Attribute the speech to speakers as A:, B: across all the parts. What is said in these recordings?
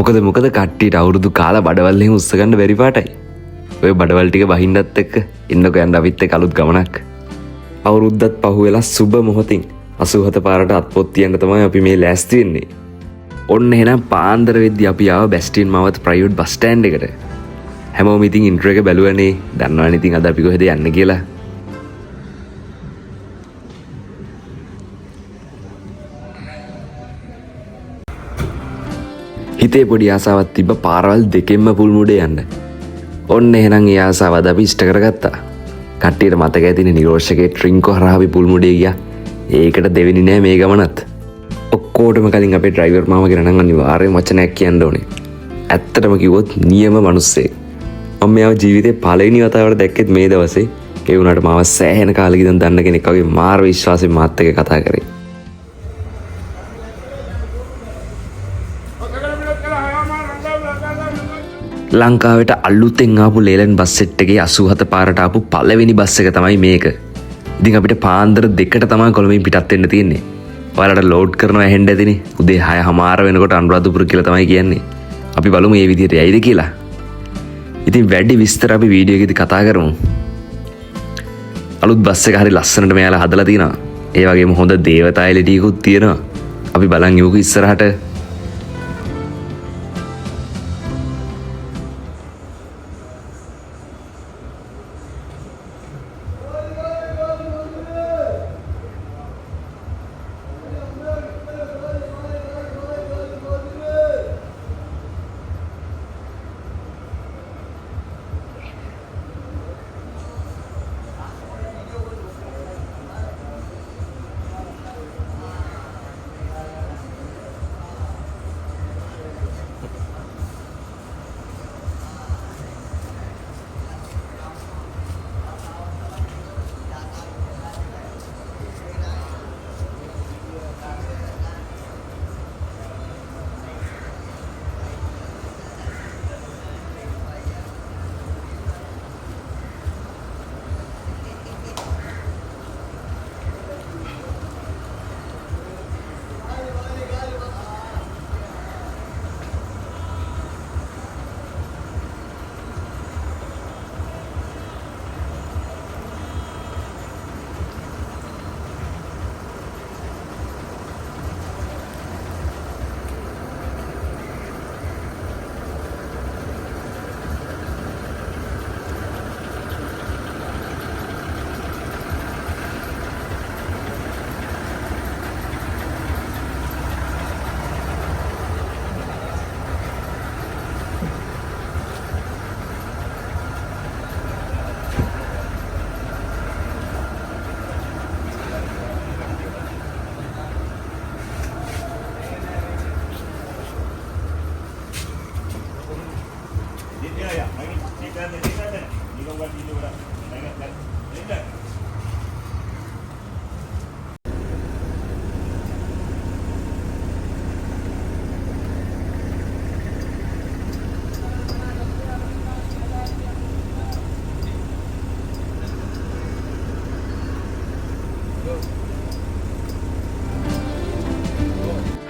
A: මොකද කට්ටියට අවුරුදු කාලා බඩවල් එහෙම උස්ස ගන්න බැරි පාටයි. ඔය බඩවල් ටික බහින්නත් එක්ක එන්නකෝ යන්න අපිත් එක්ක අලුත් ගමනක්. අවුරුද්දත් පහුවෙලා සුබ මොහොතින් 87 පාරට අත්පොත් තියන්න තමයි අපි මේ ලෑස්ති වෙන්නේ. ඔන්න එහෙනම් පාන්දර වෙද්දි අපි ආව බැස්ටින් මාවත ප්‍රයිවට් බස් ස්ටෑන්ඩ් එකට. හැමෝම ඉතින් ඉන්ට්‍රෝ එක බැලුවනේ. දන්නවනේ ඉතින් අද අපි කොහෙද යන්නේ කියලා. හිතේ පොඩි ආසාවක් තිබ්බ පාරවල් දෙකෙන්ම පුල්මුඩේ යන්න. ඔන්න එහෙනම් ඒ ආසාව අද අපි ඉෂ්ට කරගත්තා. කට්ටියට මතක ඇතිනේ නිරෝෂකේ ට්‍රින්කෝ හරහා අපි පුල්මුඩේ ගියා. ඒකට දෙවෙනි නෑ මේ ගමනත්. ඔක්කොටම කලින් අපේ ඩ්‍රයිවර් මාමා ගැන නම් අනිවාර්යයෙන් වචනයක් කියන්න ඕනේ. ඇත්තටම කිව්වොත් නියම මිනිස්සෙක්. මම මෙයාව ජීවිතේ පළවෙනි වතාවට දැක්කෙත් මේ දවසේ. ඒ වුණාට මාව සෑහෙන කාලෙක ඉඳන් දන්න කෙනෙක් වගේ මාර විශ්වාසයෙන් මාත් එක්ක කතා කරේ. ලංකාවට අලුතෙන් ආපු ලේලන් බස් සෙට් එකේ 87 පාරට ආපු පළවෙනි බස් එක තමයි මේක. ඉතින් අපිට පාන්දර 2ට තමයි කොළඹින් පිටත් වෙන්න තියෙන්නේ. ඔයාලට ලෝඩ් කරනවා ඇහෙන්න ඇතිනේ. උදේ 6:00 වෙනකොට අනුරාධපුර කියලා තමයි කියන්නේ. අපි බලමු මේ විදිහට යයිද කියලා. ඉතින් වැඩි විස්තර අපි වීඩියෝ එකේදී කතා කරමු. අලුත් බස් එක හරි ලස්සනට මෙයාලා හදලා තිනවා. ඒ වගේම හොඳ දේවතා එලිටියකුත් තියෙනවා. අපි බලන් යමුකෝ ඉස්සරහට.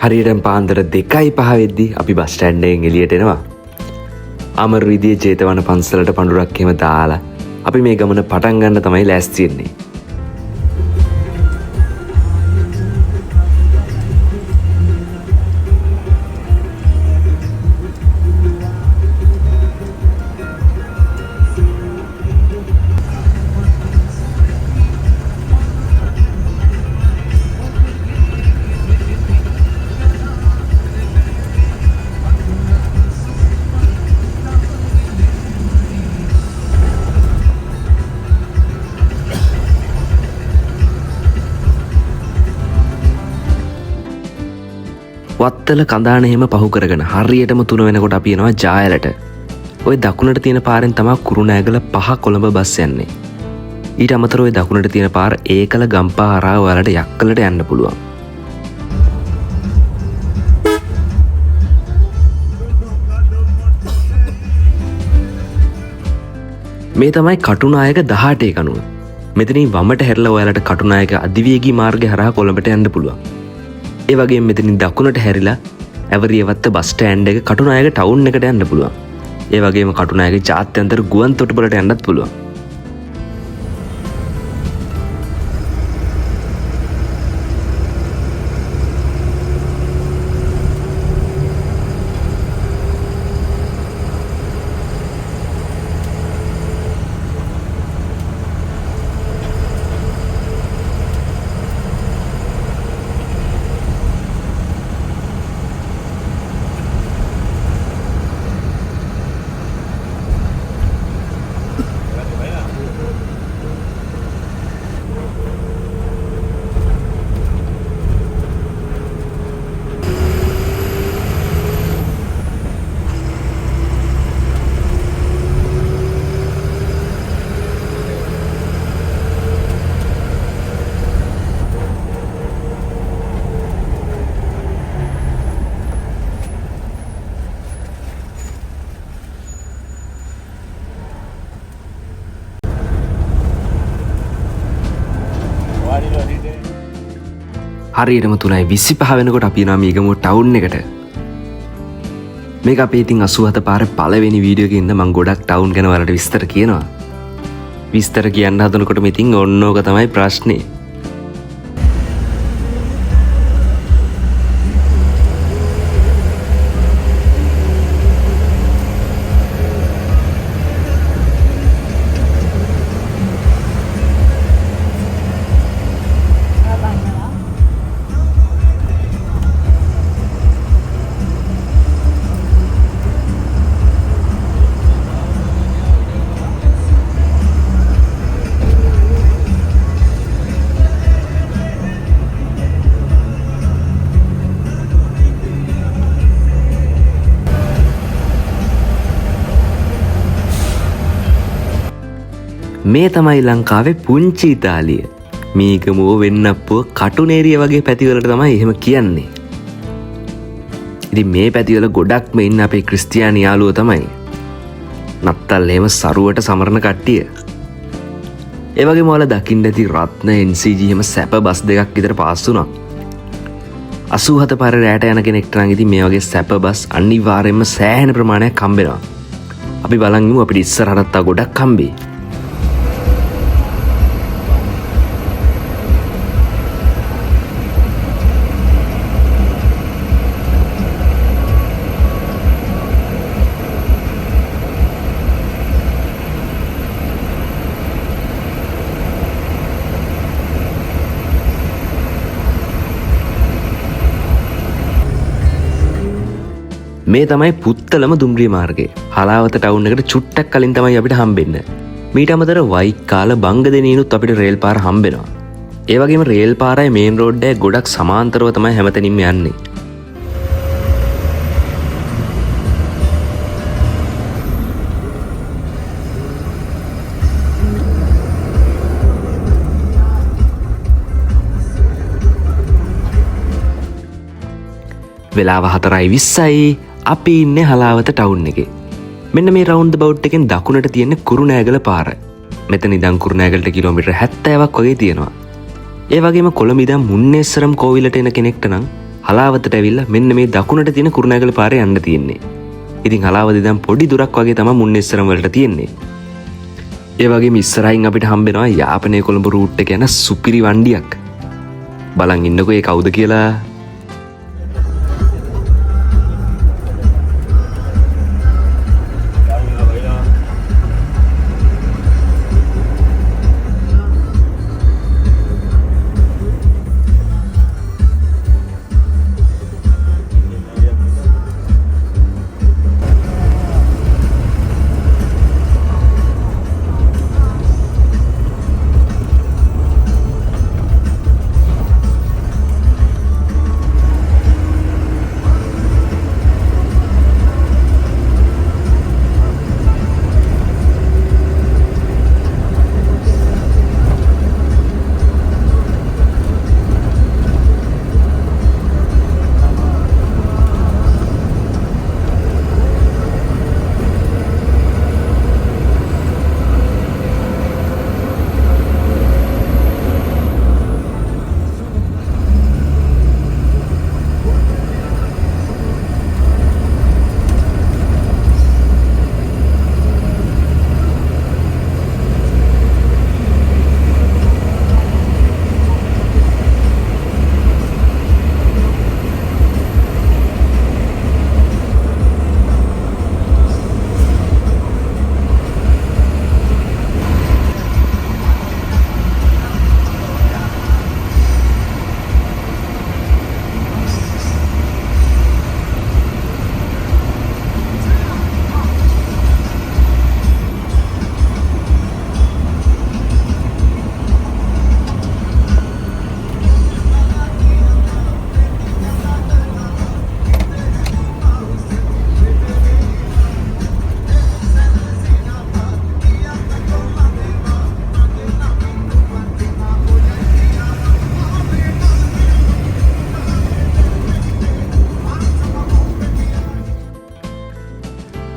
A: හරියටම පාන්දර 2:05 වෙද්දි අපි බස් ස්ටෑන්ඩ් එකෙන් එළියට එනවා. අමර විදියේ ජේතවන පන්සලට පඳුරක් එහෙම දාලා අපි මේ ගමන පටන් ගන්න තමයි ලෑස්ති වෙන්නේ. වත්තල කඳාන එහෙම පහු කරගෙන හරියටම 3 වෙනකොට අපි එනවා ජායලට. ওই දකුණට තියෙන පාරෙන් තමයි කුරුණෑගල 5 කොළඹ බස් යන්නේ. ඊට අමතරව ওই දකුණට තියෙන පාර ඒකල ගම්පහ හරහා ඔයාලට යක්කලට යන්න පුළුවන්. මේ තමයි කටුනායක 18 කනුව. මෙතනින් වමට හැරලා ඔයාලට කටුනායක අධිවේගී මාර්ගය හරහා කොළඹට යන්න පුළුවන්. ඒ වගේම මෙතනින් දකුණට හැරිලා ඇවරියවත්ත බස් ස්ටෑන්ඩ් එක කටුනායක ටවුන් එකට යන්න පුළුවන්. ඒ වගේම කටුනායක ජාත්‍යන්තර ගුවන් තොටුපළට යන්නත් පුළුවන්. හරියටම 3:25 වෙනකොට අපි යනවා මීගමුව ටවුන් එකට. මේක අපේ ඉතින් 87 පාරේ පළවෙනි වීඩියෝ එකේ ඉඳන් මම ගොඩක් ටවුන් ගැන වලට විස්තර කියනවා. විස්තර කියන්න හදනකොට ඉතින් ඕක තමයි ප්‍රශ්නේ. මේ තමයි ලංකාවේ පුංචි ඉතාලිය. මීගමුව වෙන්නප්පුව කටුනේරිය වගේ පැතිවලට තමයි එහෙම කියන්නේ. ඉතින් මේ පැතිවල ගොඩක්ම ඉන්න අපේ ක්‍රිස්තියානි යාළුවෝ තමයි. නත්තල් එහෙම සරුවට සමරන කට්ටිය. ඒ වගේම ඔයාලා දකින්න ඇති රත්න NCG එහෙම සැප බස් දෙකක් විතර පාස් වුණා. 87 පාර රැට යන කෙනෙක්ට නම් ඉතින් මේ වගේ සැප බස් අනිවාර්යයෙන්ම සෑහෙන ප්‍රමාණයක් හම්බෙනවා. අපි බලන් ඉමු අපිට ඉස්සරහට තා ගොඩක් හම්බෙයි. මේ තමයි පුත්තලම දුම්රිය මාර්ගය. හලාවත ටවුන් එකට චුට්ටක් කලින් තමයි අපිට හම්බෙන්න. මීට අමතර වයිකාල බංගදෙනිනුත් අපිට රේල් පාර හම්බෙනවා. ඒ වගේම රේල් පාරයි මේන් රෝඩ් එක ගොඩක් සමාන්තරව තමයි හැමතැනින්ම යන්නේ. වෙලාව 4:20යි. අපි ඉන්නේ හලාවත ටවුන් එකේ. මෙන්න මේ රවුන්ඩ් බවුට් එකෙන් දකුණට තියෙන කුරුණෑගල පාර. මෙතන ඉඳන් කුරුණෑගලට කිලෝමීටර් 70ක් වගේ තියෙනවා. ඒ වගේම කොළඹ ඉඳන් මුන්නේශ්වරම් කෝවිලට එන කෙනෙක්ට නම් හලාවතට ඇවිල්ලා මෙන්න මේ දකුණට තියෙන කුරුණෑගල පාරේ යන්න තියෙන්නේ. ඉතින් හලාවත ඉඳන් පොඩි දුරක් වගේ තමයි මුන්නේශ්වරම් වලට තියෙන්නේ. ඒ වගේම ඉස්සරහින් අපිට හම්බෙනවා යාපනයේ කොළඹ රූට් එක යන සුපිරි වණ්ඩියක්. බලන් ඉන්නකෝ ඒ කවුද කියලා.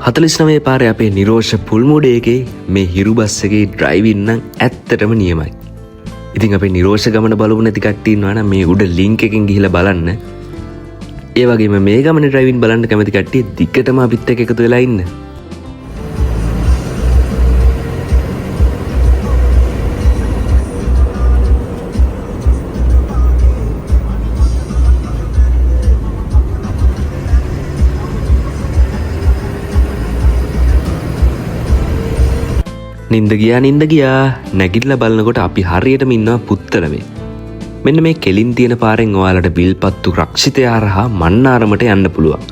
A: 49 පාරේ අපේ නිරෝෂ පුල්මුඩේකේ මේ හිරු බස් එකේ ඩ්‍රයිවිං නම් ඇත්තටම නියමයි. ඉතින් අපේ නිරෝෂ ගමන බලමු නැති කට්ටිය ඉන්නවා නම් මේ උඩ ලින්ක් එකෙන් ගිහිල්ලා බලන්න. ඒ වගේම මේ ගමනේ ඩ්‍රයිවිං බලන්න කැමති කට්ටිය දිගටම අපිත් එක්ක එකතු වෙලා ඉන්න. නින්ද ගියා නැගිටලා බලනකොට අපි හරියටම ඉන්නවා පුත්තලමේ. මෙන්න මේ කෙලින් තියෙන පාරෙන් ඔයාලට විල්පත්තු රක්ෂිතය හරහා මන්නාරමට යන්න පුළුවන්.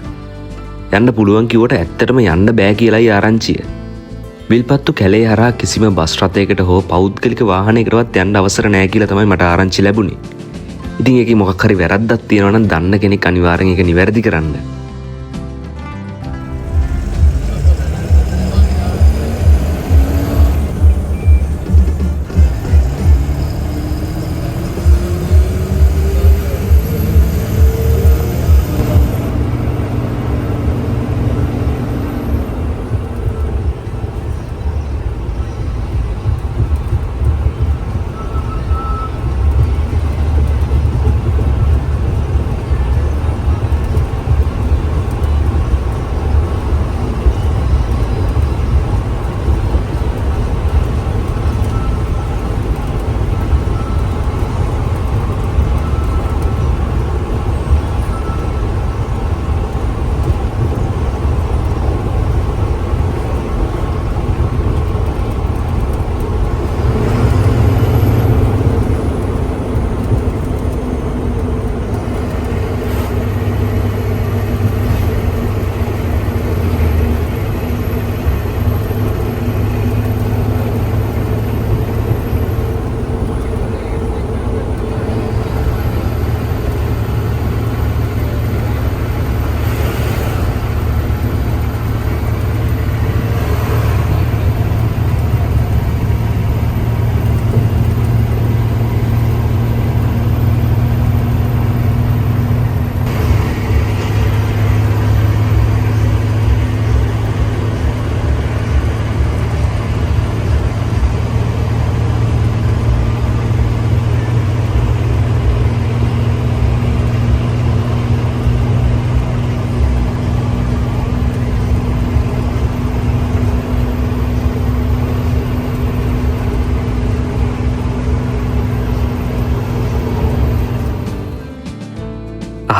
A: යන්න පුළුවන් කිව්වට ඇත්තටම යන්න බෑ කියලායි ආරංචිය. විල්පත්තු කැලේ හරහා කිසිම බස් රථයකට හෝ පෞද්ගලික වාහනයකටවත් යන්න අවසර නැහැ කියලා තමයි මට ආරංචි ලැබුණේ. ඉතින් ඒකේ මොකක් හරි වැරද්දක් තියෙනවා නම් දන්න කෙනෙක් අනිවාර්යෙන් ඒක නිවැරදි කරන්න.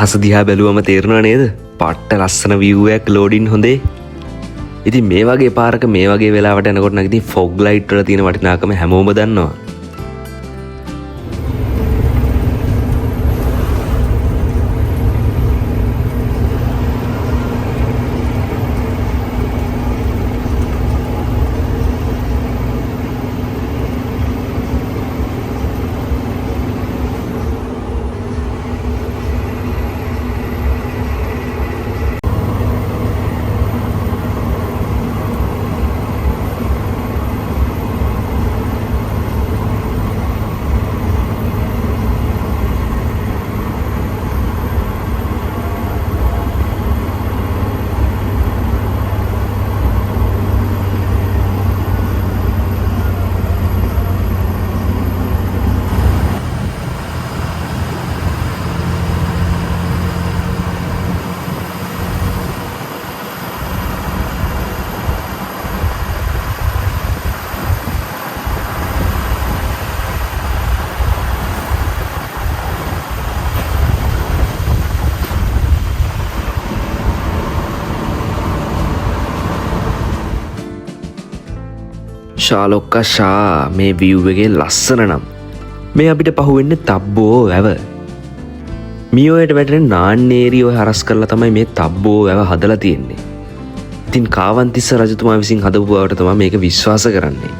A: අහස දිහා බැලුවම තේරෙනව නේද? පට්ට ලස්සන view එකක් ලෝඩින් හොඳේ. ඉතින් මේ වගේ පාරක මේ වගේ වෙලාවට යනකොට නම් ඉතින් fog light වල තියෙන වටිනාකම හැමෝම දන්නවා. ශාලොක්කා මේ view එකේ ලස්සන නම් මේ අපිට පහුවෙන්නේ තබ්බෝ වැව. මියෝයට වැටෙන නාන්නේරිය ඔය හරස් කරලා තමයි මේ තබ්බෝ වැව හදලා තියෙන්නේ. ඉතින් කාවන්තිස්ස රජතුමා විසින් හදපු බවට තමයි මේක විශ්වාස කරන්නේ.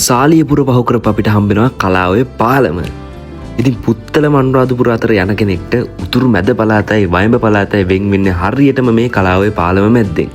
A: සාලියපුර පහු කරපු අපිට හම්බෙනවා කලාඔය පාලම. ඉතින් පුත්තලම අනුරාධපුර අතර යන කෙනෙක්ට උතුරු මැද පළාතයි වයඹ පළාතයි වෙන් වෙන්නේ හරියටම මේ කලාඔය පාලම මැද්දෙන්.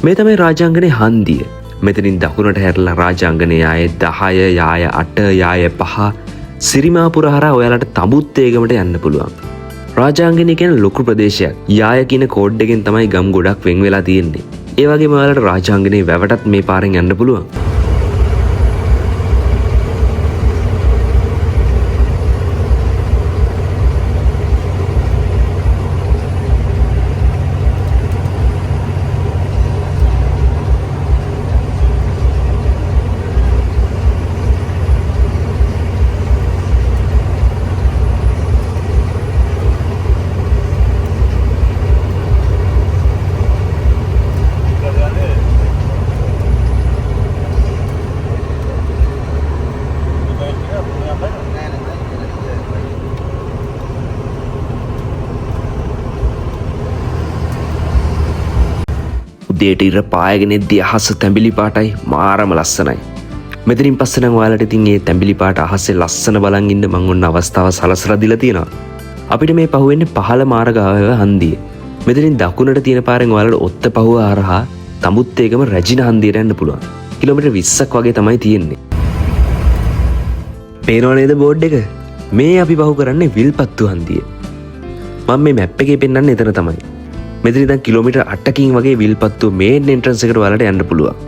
A: මේ තමයි රාජාංගනේ හන්දිය. මෙතනින් දකුණට හැරලා රාජාංගනේ යාය 10 යාය 8 යාය 5 සිරිමාපුර හරහා ඔයාලට තඹුත්තේගමට යන්න පුළුවන්. රාජාංගනේ කියන්නේ ලොකු ප්‍රදේශයක්. යාය කියන කෝඩ් එකෙන් තමයි ගම් ගොඩක් වෙන් වෙලා තියෙන්නේ. ඒ වගේම ඔයාලට රාජාංගනේ වැවටත් මේ පාරෙන් යන්න පුළුවන්. උදේට ඉර පායගෙන එද්දී අහස තැඹිලි පාටයි මාරම ලස්සනයි. මෙතනින් පස්සේ නම් ඔයාලට ඉතින් මේ තැඹිලි පාට අහසේ ලස්සන බලන් ඉන්න මං ඔන්න අවස්ථාව සලසලා දීලා තියෙනවා. අපිට මේ පහුවෙන්නේ පහළ මාර්ගාව හන්දිය. මෙතනින් දකුණට තියෙන පාරෙන් ඔයාලට ඔත්තපහුව හරහා තඹුත්තේගම රැජින හන්දියට යන්න පුළුවන්. කිලෝමීටර් 20ක් වගේ තමයි තියෙන්නේ. පේනව නේද බෝඩ් එක? මේ අපි පහු කරන්නේ විල්පත්තු හන්දිය. මම මේ මැප් එකේ පෙන්නන්නේ එතන තමයි. මෙතන ඉඳන් කිලෝමීටර් 8කින් වගේ විල්පත්තු මේන් එන්ට්‍රන්ස් එකට වලට යන්න පුළුවන්.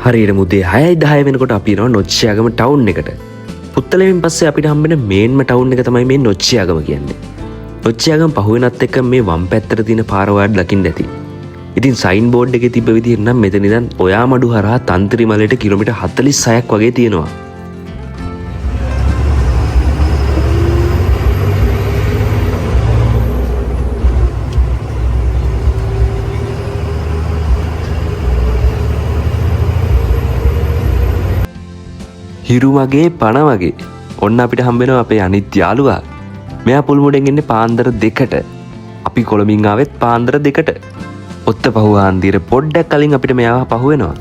A: හරියට මුදේ 6:10 වෙනකොට අපි එනවා නොච්චියාගම ටවුන් එකට. පුත්තලෙන් පස්සේ අපිට හම්බෙන මේන්ම ටවුන් එක තමයි මේ නොච්චියාගම කියන්නේ. නොච්චියාගම පහුවෙනත් එක්ක මේ වම් පැත්තට තියෙන පාර ඔයාලට දකින්න ඇති. ඉතින් සයින් බෝඩ් එකේ තිබ්බ විදිහට නම් මෙතන ඉඳන් ඔයාමඩු හරහා තන්ත්‍රිමලයට කිලෝමීටර් 46ක් වගේ තියෙනවා. හිරු වගේ පණ වගේ ඔන්න අපිට හම්බෙනවා අපේ අනිත් යාළුවා. මෙයා පුල්මුඩෙන් එන්නේ පාන්දර 2ට. අපි කොළඹින් ආවෙත් පාන්දර 2ට. ඔත්ත පහුව හන්දියට පොඩ්ඩක් කලින් අපිට මෙයාව පහු වෙනවා.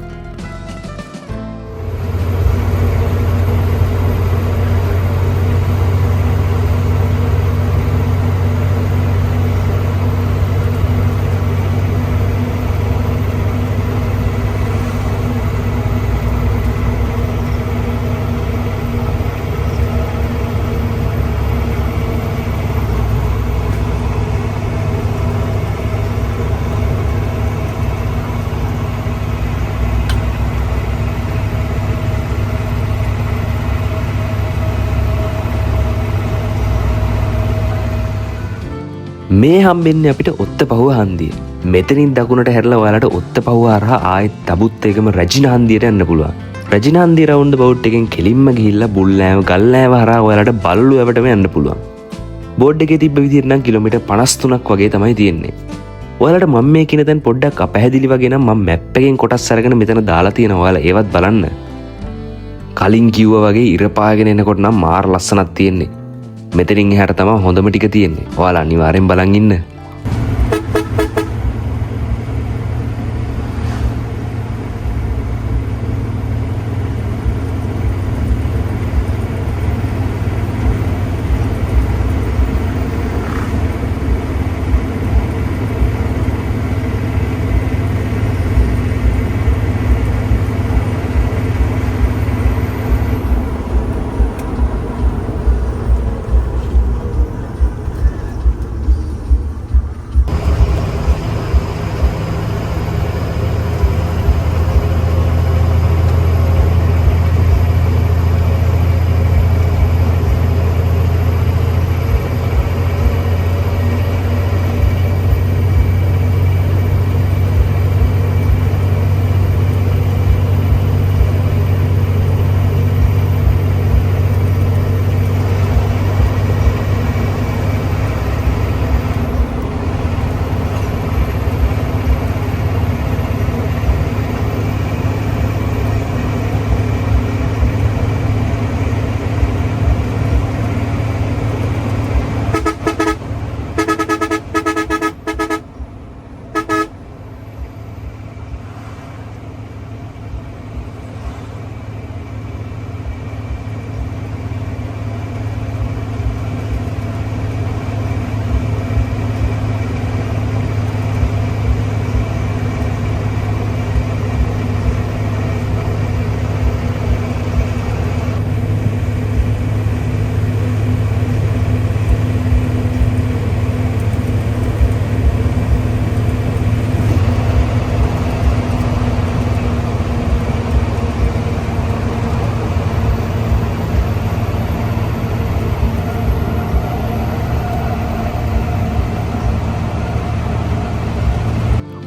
A: මේ හම්බෙන්නේ අපිට ඔත්ත පහුව හන්දිය. මෙතනින් දකුණට හැරලා ඔයාලට ඔත්ත පහුව හරහා ආයෙත් තබුත් එකම රජින හන්දියට යන්න පුළුවන්. රජින හන්දිය රවුන්ඩ් බවුට් එකෙන් කෙලින්ම ගිහිල්ලා බුල්ලෑව ගල්ලෑව හරහා ඔයාලට බල්ලු වැවටම යන්න පුළුවන්. බෝඩ් එකේ තිබ්බ විදිහට නම් කිලෝමීටර් 53ක් වගේ තමයි තියෙන්නේ. ඔයාලට මම මේ කියන තැන් පොඩ්ඩක් අපැහැදිලි වගේ නම් මම මැප් එකෙන් කොටස් අරගෙන මෙතන දාලා තියෙනවා. ඔයාලා ඒවත් බලන්න. කලින් කිව්වා වගේ ඉර පාගෙන එනකොට නම් මාර ලස්සනක් තියෙන්නේ. මෙතනින් එහාට තමයි හොඳම ටික තියෙන්නේ. ඔයාලා අනිවාර්යෙන් බලන් ඉන්න.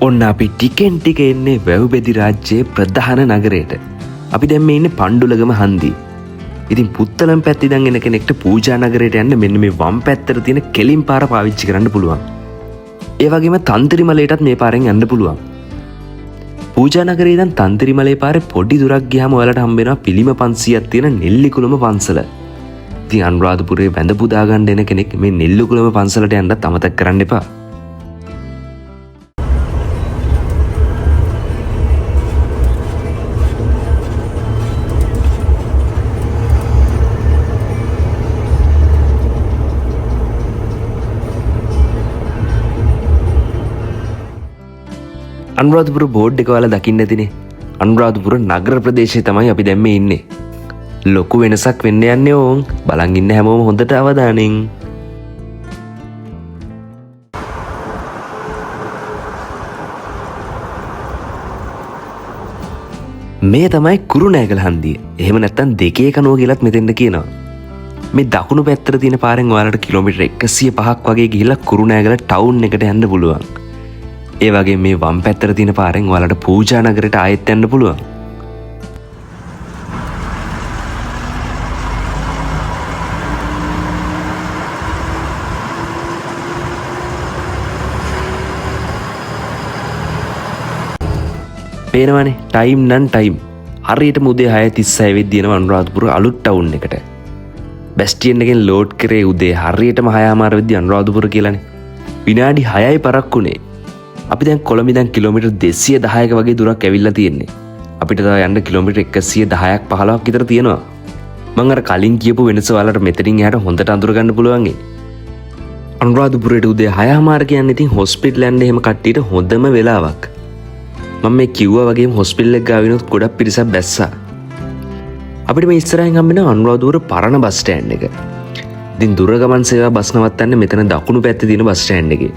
A: ඔන්න අපි ටිකෙන් ටික එන්නේ වැව්බෙදි රාජ්‍යයේ ප්‍රධාන නගරයට. අපි දැන් මේ ඉන්නේ පණ්ඩුලගම හන්දියේ. ඉතින් පුත්තලම් පැත්තේ ඉඳන් එන කෙනෙක්ට පූජා නගරයට යන්න මෙන්න මේ වම් පැත්තට තියෙන කෙලින් පාර පාවිච්චි කරන්න පුළුවන්. ඒ වගේම තන්ත්‍රිමලයටත් මේ පාරෙන් යන්න පුළුවන්. පූජා නගරේ ඉඳන් තන්ත්‍රිමලේ පාරේ පොඩි දුරක් ගියාම ඔයාලට හම්බ වෙනවා පිළිම 500ක් තියෙන නෙල්ලිකුලම පන්සල. ඉතින් අනුරාධපුරේ වැඳ පුදා ගන්න එන කෙනෙක් මේ නෙල්ලිකුලම පන්සලට යන්නත් අමතක කරන්න එපා. අනුරාධපුර බෝඩ් එක ඔයාලා දකින්න ඇතිනේ. අනුරාධපුර නගර ප්‍රදේශයේ තමයි අපි දැන් මේ ඉන්නේ. ලොකු වෙනසක් වෙන්න යන්නේ ඕන්. බලන් ඉන්න හැමෝම හොඳට අවධානයෙන්. මේ තමයි කුරුණෑගල හන්දිය. එහෙම නැත්තම් දෙකේ කනුව කියලාත් මෙතෙන්ට කියනවා. මේ දකුණු පැත්තට තියෙන පාරෙන් ඔයාලට කිලෝමීටර් 105ක් වගේ ගිහිල්ලා කුරුණෑගල ටවුන් එකට යන්න පුළුවන්. ඒ වගේ මේ වම් පැත්තට තියෙන පාරෙන් ඔයාලට පූජා නගරයට ආයෙත් යන්න පුළුවන්. පේනවනේ ටයිම් නන් ටයිම්. හරියටම උදේ 6:36 වෙද්දී යනවා අනුරාධපුර අලුත් ටවුන් එකට. බැස්ටියන් එකෙන් ලෝඩ් කරේ උදේ හරියටම 6:00 වෙද්දී අනුරාධපුර කියලානේ. විනාඩි 6යි පරක්කුනේ. අපි දැන් කොළඹ ඉඳන් කිලෝමීටර් 210ක වගේ දුරක් ඇවිල්ලා තියෙන්නේ. අපිට තව යන්න කිලෝමීටර් 110ක් 15ක් විතර තියෙනවා. මම අර කලින් කියපු වෙනස ඔයාලට මෙතනින් එහාට හොඳට අඳුර ගන්න පුළුවන්. අනුරාධපුරයට උදේ 6:00 කියන්නේ ඉතින් හොස්පිටල් යන්න එහෙම කට්ටියට හොඳම වෙලාවක්. මම මේ කිව්වා වගේම හොස්පිටල් එක ගාවිනුත් ගොඩක් පිරිසක් බැස්සා. අපිට මේ ඉස්සරහින් හම්බෙන අනුරාධපුර පරණ බස් ස්ටෑන්ඩ් එක. ඉතින් දුර ගමන් සේවා බස් නවත්තන්නේ මෙතන දකුණු පැත්තේ තියෙන බස් ස්ටෑන්ඩ් එකේ.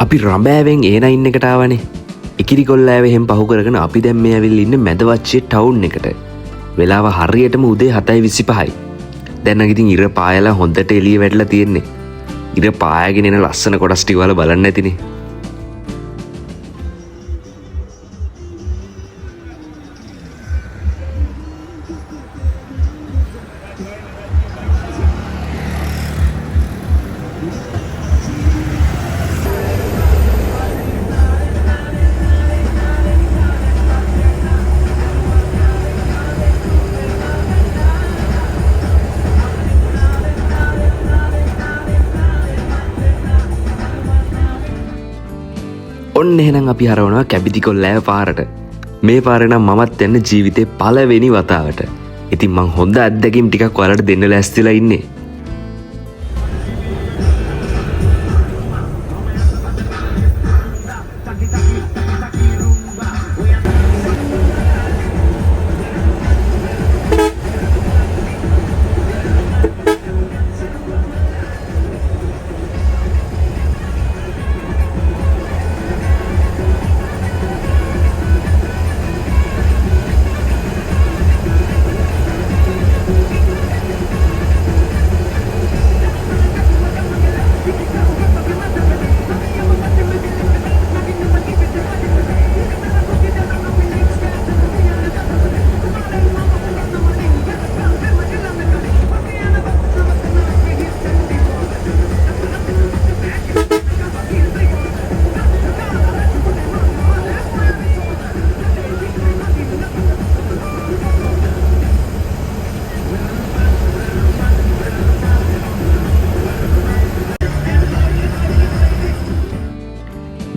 A: අපි රඹෑවෙන් A9 එකට ආවනේ. ඉකිරි කොල්ලෑව එහෙම පහු කරගෙන අපි දැන් මේ ඇවිල්ලා ඉන්නේ මැදවච්චේ ටවුන් එකට. වෙලාව හරියටම උදේ 7:25යි. දැන් නම් ඉතින් ඉර පායලා හොඳට එළිය වැටලා තියෙන්නේ. ඉර පායගෙන එන ලස්සන කොටස් ටික වල බලන්න ඇතිනේ. ඔන්න එහෙනම් අපි හරවනවා කැබිතිකොල්ලෑව පාරට. මේ පාරේ නම් මමත් යන්නේ ජීවිතේ පළවෙනි වතාවට. ඉතින් මං හොඳ අත්දැකීම් ටිකක් ඔයාලට දෙන්න ලෑස්තිලා ඉන්නේ.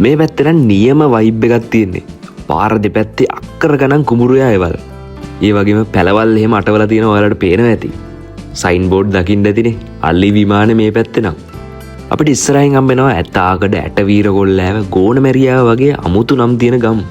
A: මේ පැත්තෙන් නියම වයිබ් එකක් තියෙන්නේ. පාර දෙපැත්තේ අක්කර ගණන් කුඹුරු යායවල්. ඒ වගේම පැලවල් එහෙම අටවලා තියෙන ඔයාලට පේනවා ඇති. සයින් බෝඩ් දකින්න ඇතිනේ. අල්ලි විමානේ මේ පැත්තේ නම්. අපිට ඉස්සරහින් හම්බෙනවා ඇතාකඩ, ඇටවීර කොල්ලෑව, ගෝනමැරියාව වගේ අමුතු නම් තියෙන ගම්.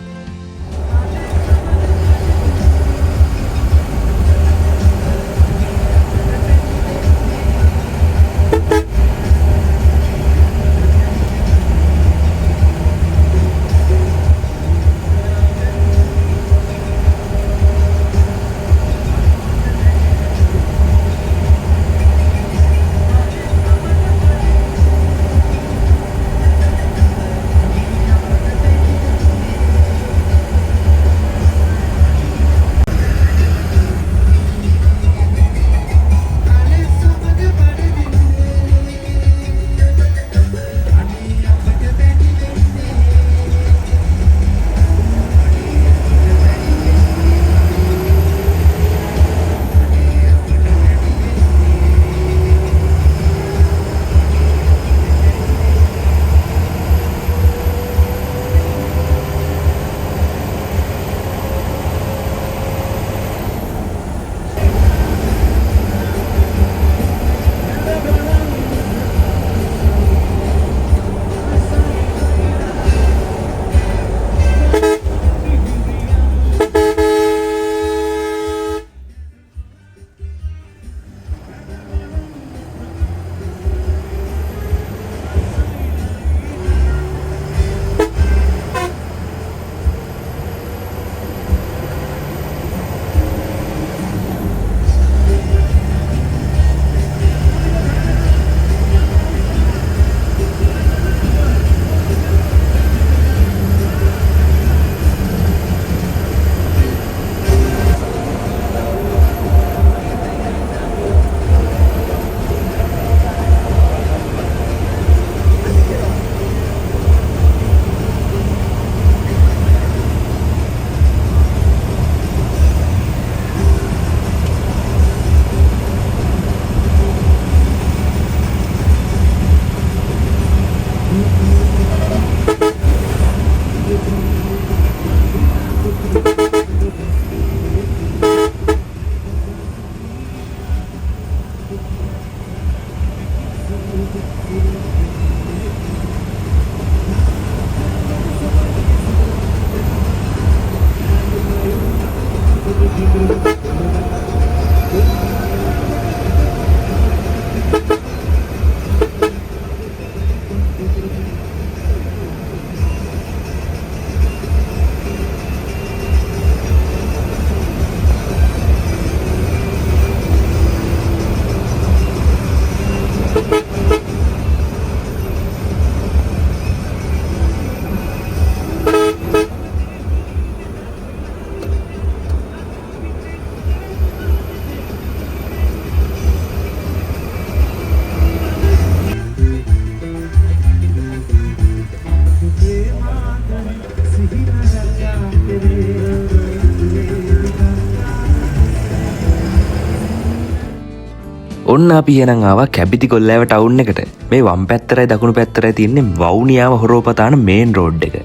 A: ඔන්න අපි එහෙනම් ආවා කැබිති කොල්ලෑව ටවුන් එකට. මේ වම් පැත්තරයි දකුණු පැත්තරයි තියෙන්නේ වවුනියාව හොරෝපතාන මේන් රෝඩ් එක.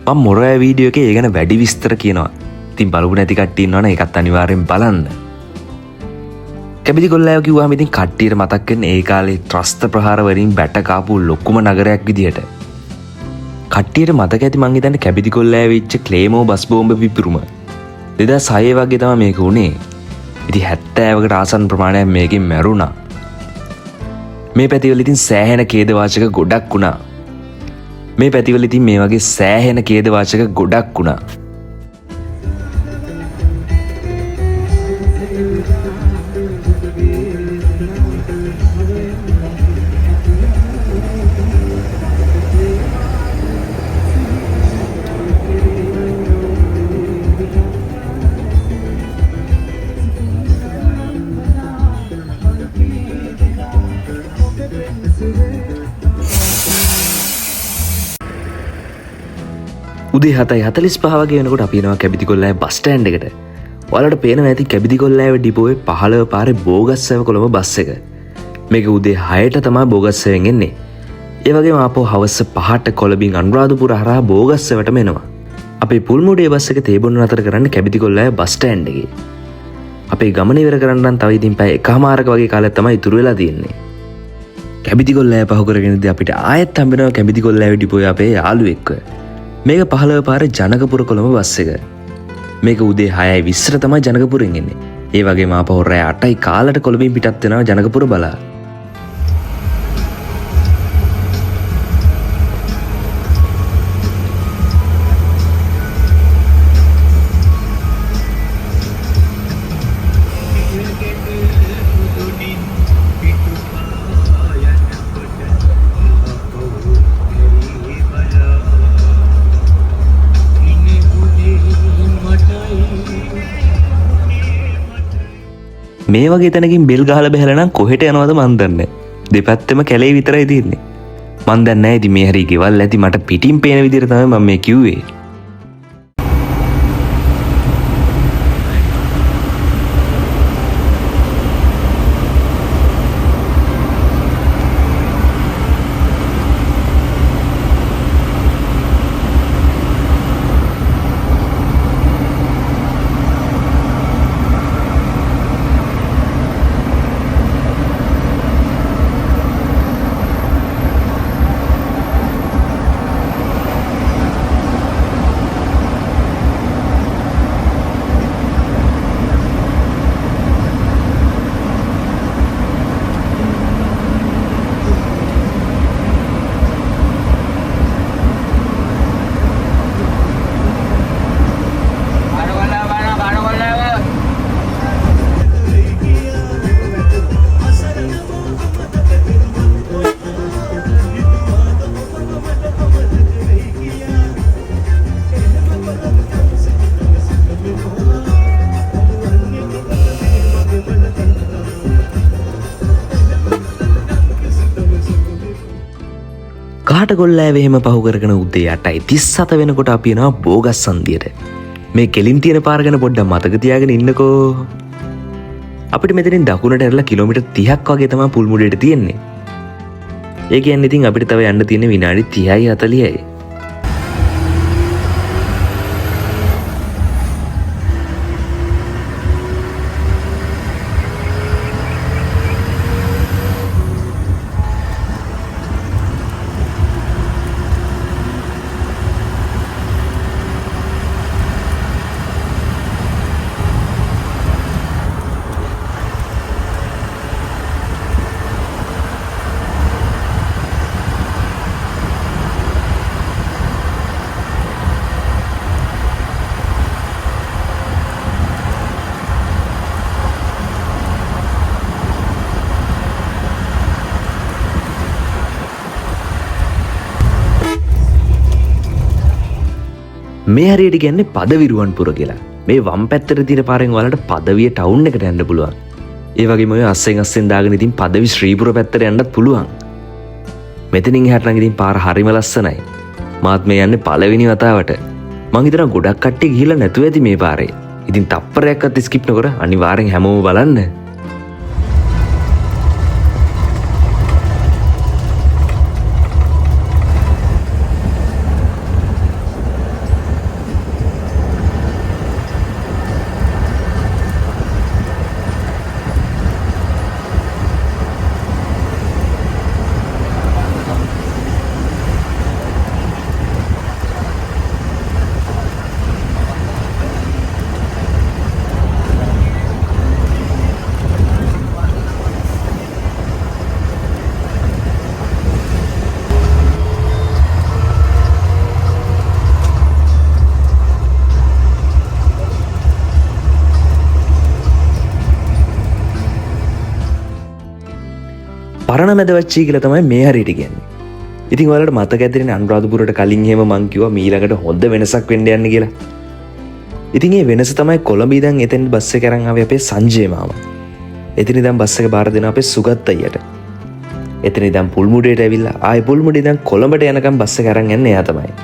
A: මම මොරෑ වීඩියෝ එකේ ඒ ගැන වැඩි විස්තර කියනවා. ඉතින් බලපු නැති කට්ටිය ඉන්නවනේ ඒකත් අනිවාර්යෙන් බලන්න. කැබිති කොල්ලෑව කිව්වම ඉතින් කට්ටියට මතක් වෙන්නේ ඒ කාලේ ත්‍රස්ත ප්‍රහාර වලින් බැට කාපු ලොකුම නගරයක් විදියට. කට්ටියට මතක ඇති මං හිතන්නේ කැබිති කොල්ලෑවේ ඉච්ච ක්ලේමෝ බස් බෝම්බ පිපිරුම 2006 වගේ තමයි මේක උනේ. ඉතින් 70කට ආසන්න ප්‍රමාණයක් මේකෙන් මැරුණා. මේ පැතිවල ඉතින් සෑහෙන ඛේදවාචක ගොඩක් වුණා. මේ පැතිවල ඉතින් මේ වගේ සෑහෙන ඛේදවාචක ගොඩක් වුණා. උදේ 7:45 වගේ වෙනකොට අපි එනවා කැබිති කොල්ලෑව බස් ස්ටෑන්ඩ් එකට. ඔයාලට පේනවා ඇති කැබිති කොල්ලෑව ඩිපෝවේ 15 පාරේ බෝගස්සෑව කොළඹ බස් එක. මේක උදේ 6ට තමයි බෝගස්සෑවෙන් එන්නේ. ඒ වගේම ආපහු හවස 5ට කොළඹින් අනුරාධපුර හරහා බෝගස්සෑවටම එනවා. අපේ පුල්මුඩේ බස් එක තේබොන්න අතර කරන්න කැබිතිකොල්ලෑ බස් ස්ටෑන්ඩ් එකේ. අපේ ගමන ඉවර කරන්න තව ඉතින් පැය එකමාරක වගේ කාලයක් තමයි ඉතුරු වෙලා තියෙන්නේ. කැබිතිකොල්ලෑ පහු කරගෙනදී අපිට ආයෙත් හම්බෙනවා කැබිතිකොල්ලෑ ඩිපෝයේ අපේ යාළුවෙක්ව. මේක 15 පාරේ ජනකපුර කොළඹ බස් එක. මේක උදේ 6:20ට තමයි ජනකපුරෙන් එන්නේ. ඒ වගේම ආපහු රෑ 8යි කාලට කොළඹින් පිටත් වෙනවා ජනකපුර බලා. මේ වගේ තැනකින් බෙල් ගහලා බැලලා නම් කොහෙට යනවද මන් දන්නේ. දෙපැත්තෙම කැලේ විතරයි තියෙන්නේ. මන් දන්නේ නැහැ ඉතින් මේ හරි ගෙවල් ඇති මට පිටින් පේන විදිහට තමයි මම මේ කිව්වේ. කාටගොල්ලෑව එහෙම පහු කරගෙන උදේ 8:37 වෙනකොට අපි යනවා බෝගස් සන්දියට. මේ කෙලින් තියෙන පාර ගැන පොඩ්ඩක් මතක තියාගෙන ඉන්නකෝ. අපිට මෙතනින් දකුණට ඇරලා කිලෝමීටර් 30ක් වගේ තමයි පුල්මුඩේට තියෙන්නේ. ඒ කියන්නේ ඉතින් අපිට තව යන්න තියෙන විනාඩි 30යි 40යි. මේ හරියට කියන්නේ පදවිරුවන්පුර කියලා. මේ වම් පැත්තට තියෙන පාරෙන් ඔයාලට පදවිය ටවුන් එකට යන්න පුළුවන්. ඒ වගේම ඔය අස්සෙන් දාගෙන ඉතින් පදවි ශ්‍රීපුර පැත්තට යන්නත් පුළුවන්. මෙතනින් එහාට නම් ඉතින් පාර හරිම ලස්සනයි. මාත් මේ යන්නේ පළවෙනි වතාවට. මං හිතනවා ගොඩක් කට්ටිය ගිහිල්ලා නැතුව ඇති මේ පාරේ. ඉතින් තප්පරයක්වත් ස්කිප් නොකර අනිවාර්යෙන් හැමෝම බලන්න. පරණ මැදවච්චි කියලා තමයි මේ හරියට කියන්නේ. ඉතින් ඔයාලට මතක ඇතිනේ අනුරාධපුරට කලින් එහෙම මං කිව්වා මීළඟට හොඳ වෙනසක් වෙන්න යන්න කියලා. ඉතින් ඒ වෙනස තමයි කොළඹ ඉඳන් එතෙන් බස් එක අරන් ආවේ අපේ සංජය මාමා. එතන ඉඳන් බස් එක බාර දෙන අපේ සුගත් අයියට. එතන ඉඳන් පුල්මුඩේට ඇවිල්ලා ආයෙ පුල්මුඩේ ඉඳන් කොළඹට යනකම් බස් එක අරන් යන්නේ එයා තමයි.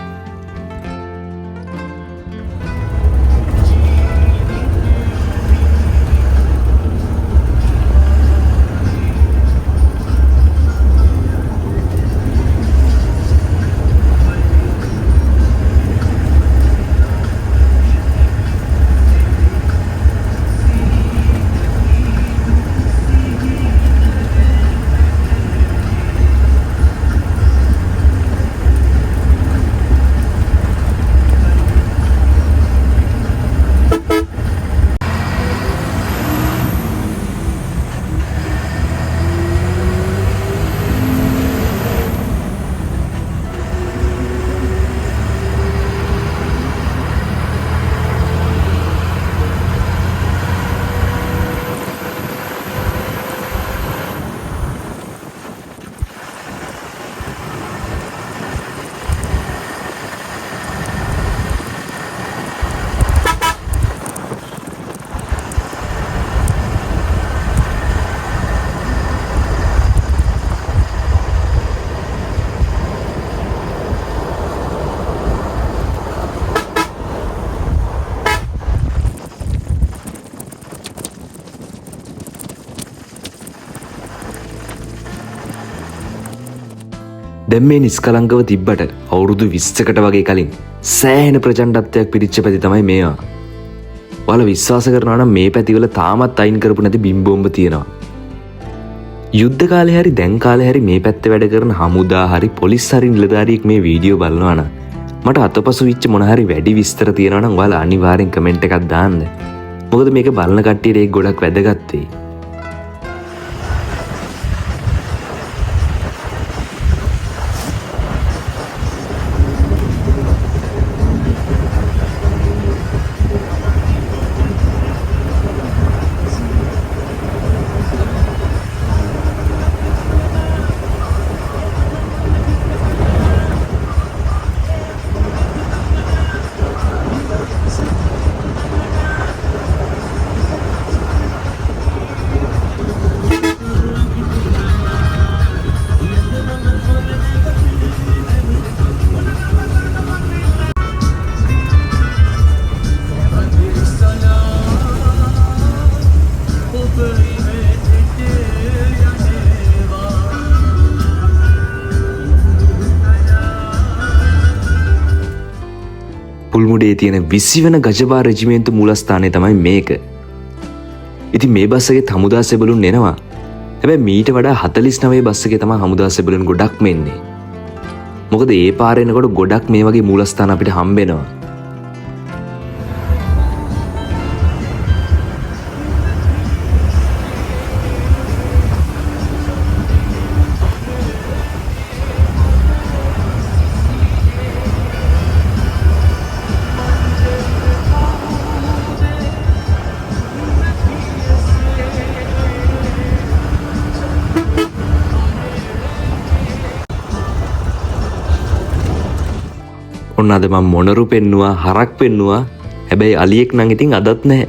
A: දැන් මේ නිස්කලංකව තිබ්බට අවුරුදු 20කට වගේ කලින් සෑහෙන ප්‍රචණ්ඩත්වයක් පිරිච්ච පැති තමයි මේවා. ඔයාලා විශ්වාස කරනවා නම් මේ පැතිවල තාමත් අයින් කරපු නැති බිම් බෝම්බ තියෙනවා. යුද්ධ කාලේ හරි දැන් කාලේ හරි මේ පැත්තේ වැඩ කරන හමුදා හරි පොලිස් හරි නිලධාරියෙක් මේ වීඩියෝ බලනවා නම් මට අතපසු විච්ච මොන හරි වැඩි විස්තර තියෙනවා නම් ඔයාලා අනිවාර්යෙන් කමෙන්ට් එකක් දාන්න. මොකද මේක බලන කට්ටියට ඒක ගොඩක් වැදගත් වෙයි. පුල්මුඩේ තියෙන 20 වෙන ගජබා රෙජිමේන්තු මූලස්ථානය තමයි මේක. ඉතින් මේ බස් එකේ හමුදා සෙබළුන් එනවා. හැබැයි මීට වඩා 49 බස් එකේ තමයි හමුදා සෙබළුන් ගොඩක්ම එන්නේ. මොකද ඒ පාරේ එනකොට ගොඩක් මේ වගේ මූලස්ථාන අපිට හම්බෙනවා. ඔන්න අද මම මොනරු පෙන්නවා හරක් පෙන්නවා හැබැයි අලියෙක් නම් ඉතින් අදත් නැහැ.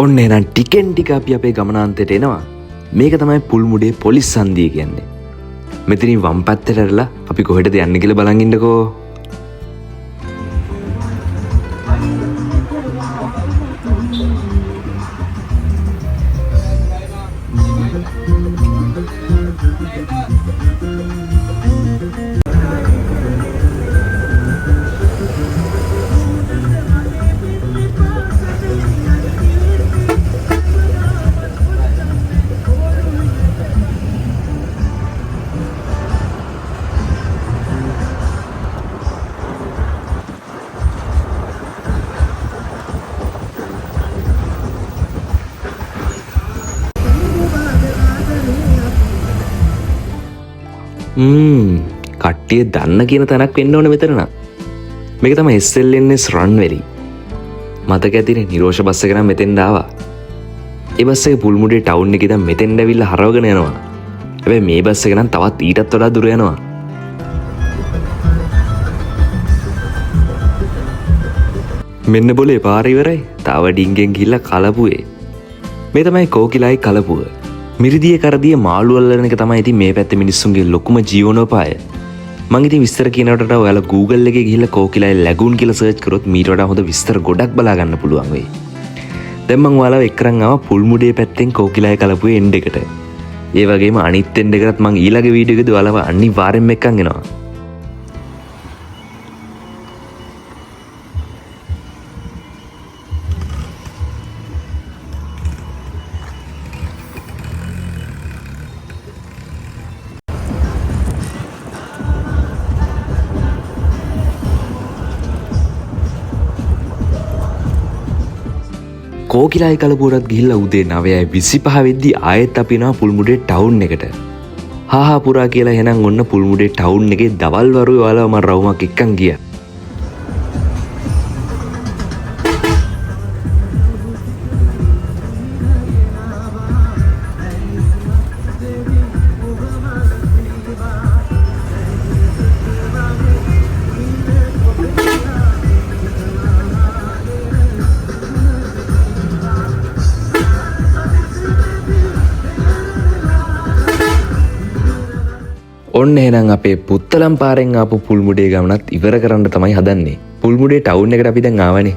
A: ඔන්න එහෙනම් ටිකෙන් ටික අපි අපේ ගමනාන්තයට එනවා. මේක තමයි පුල්මුඩේ පොලිස් සන්දිය කියන්නේ. මෙතනින් වම් පැත්තට ඇරලා අපි කොහෙටද යන්නේ කියලා බලන් ඉන්නකෝ. කට්ටිය දන්න කියන තැනක් වෙන්න ඕන මෙතන නම්. මේක තමයි SLNS රන්වැලි. මතක ඇතිනේ නිරෝෂ බස් එක නම් මෙතෙන්ට ආවා. ඒ බස් එක පුල්මුඩේ ටවුන් එකේ ඉඳන් මෙතෙන්ට ඇවිල්ලා හරවගෙන යනවා. හැබැයි මේ බස් එක නම් තවත් ඊටත් වඩා දුර යනවා. මෙන්න බොලේ පාර ඉවරයි. තව ඩිංගෙන් ගිහිල්ලා කලපුවේ. මේ තමයි කෝකිලයි කලපුව. මිරිදිය කරදිය මාළු අල්ලන එක තමයි ඉතින් මේ පැත්තේ මිනිස්සුන්ගේ ලොකුම ජීවනෝපාය. මං ඉතින් විස්තර කියනකට වඩා ඔයාලා Google එකේ ගිහිල්ලා කෝකිලයි ලැගූන් කියලා සර්ච් කරොත් මීට වඩා හොඳ විස්තර ගොඩක් බලා ගන්න පුළුවන් වෙයි. දැන් මං ඔයාලව එක්කරන් ආවා පුල්මුඩේ පැත්තෙන් කෝකිලයි කලපුවේ එන්ඩ් එකට. ඒ වගේම අනිත් එන්ඩ් එකටත් මං ඊළඟ වීඩියෝ එකේදී ඔයාලව අනිවාර්යෙන්ම එක්කන් එනවා. කෝකිලයි කලපුවටත් ගිහිල්ලා උදේ 9:25 වෙද්දී ආයෙත් අපි යනවා පුල්මුඩේ ටවුන් එකට. හාහා පුරා කියලා එහෙනම් ඔන්න පුල්මුඩේ ටවුන් එකේ දවල් වරුවේ ඔයාලව මම රවුමක් එක්කන් ගියා. ඔන්න එහෙනම් අපේ පුත්තලම් පාරෙන් ආපු පුල්මුඩේ ගමනත් ඉවර කරන්න තමයි හදන්නේ. පුල්මුඩේ ටවුන් එකට අපි දැන් ආවනේ.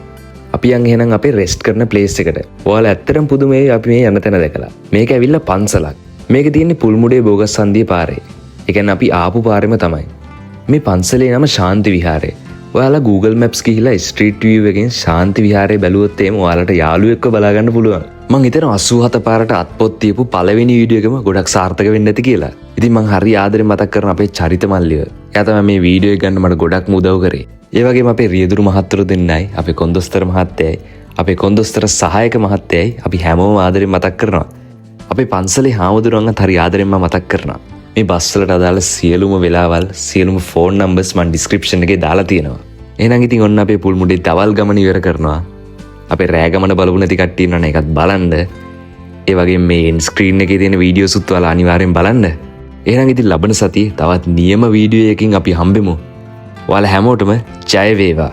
A: අපි යන් එහෙනම් අපේ රෙස්ට් කරන ප්ලේස් එකට. ඔයාලා ඇත්තටම පුදුමයි අපි මේ යන තැන දැකලා. මේක ඇවිල්ලා පන්සලක්. මේක තියෙන්නේ පුල්මුඩේ බෝගස් හන්දියේ පාරේ. ඒ කියන්නේ අපි ආපු පාරෙම තමයි. මේ පන්සලේ නම ශාන්ති විහාරය. ඔයාලා Google Maps ගිහිලා Street View එකෙන් ශාන්ති විහාරය බැලුවොත් එහෙම ඔයාලට යාළුවෙක්ව බලා ගන්න පුළුවන්. මං හිතනවා 87 පාරට අත්පොත් තියපු පළවෙනි වීඩියෝ එකම ගොඩක් සාර්ථක වෙන්න ඇති කියලා. ඉතින් මං හරි ආදරෙන් මතක් කරන අපේ චරිත මල්ලිව. එයා තමයි මේ වීඩියෝ එක ගන්න මට ගොඩක්ම උදව් කරේ. ඒ වගේම අපේ රියදුරු මහත්තුරු දෙන්නයි, අපේ කොන්දොස්තර මහත්තයයි, අපේ කොන්දොස්තර සහායක මහත්තයයි අපි හැමෝම ආදරෙන් මතක් කරනවා. අපේ පන්සලේ හාමුදුරුවන්වත් හරි ආදරෙන් මම මතක් කරනවා. මේ බස් වලට අදාළ සියලුම වෙලාවල්, සියලුම ෆෝන් නම්බර්ස් මම ඩිස්ක්‍රිප්ෂන් එකේ දාලා තියෙනවා. එහෙනම් ඉතින් ඔන්න අපේ පුල්මුඩේ දවල් ගමන ඉවර කරනවා. අපේ රෑ ගමන බලපු නැති කට්ටිය ඉන්නවනේ ඒකත් බලන්න. ඒ වගේම මේ එන්ඩ් ස්ක්‍රීන් එකේ තියෙන වීඩියෝස් උත් ඔයාලා අනිවාර්යෙන් බලන්න. එහෙනම් ඉතින් ලබන සතියේ තවත් නියම වීඩියෝ එකකින් අපි හම්බෙමු. ඔයාලා හැමෝටම ජය වේවා.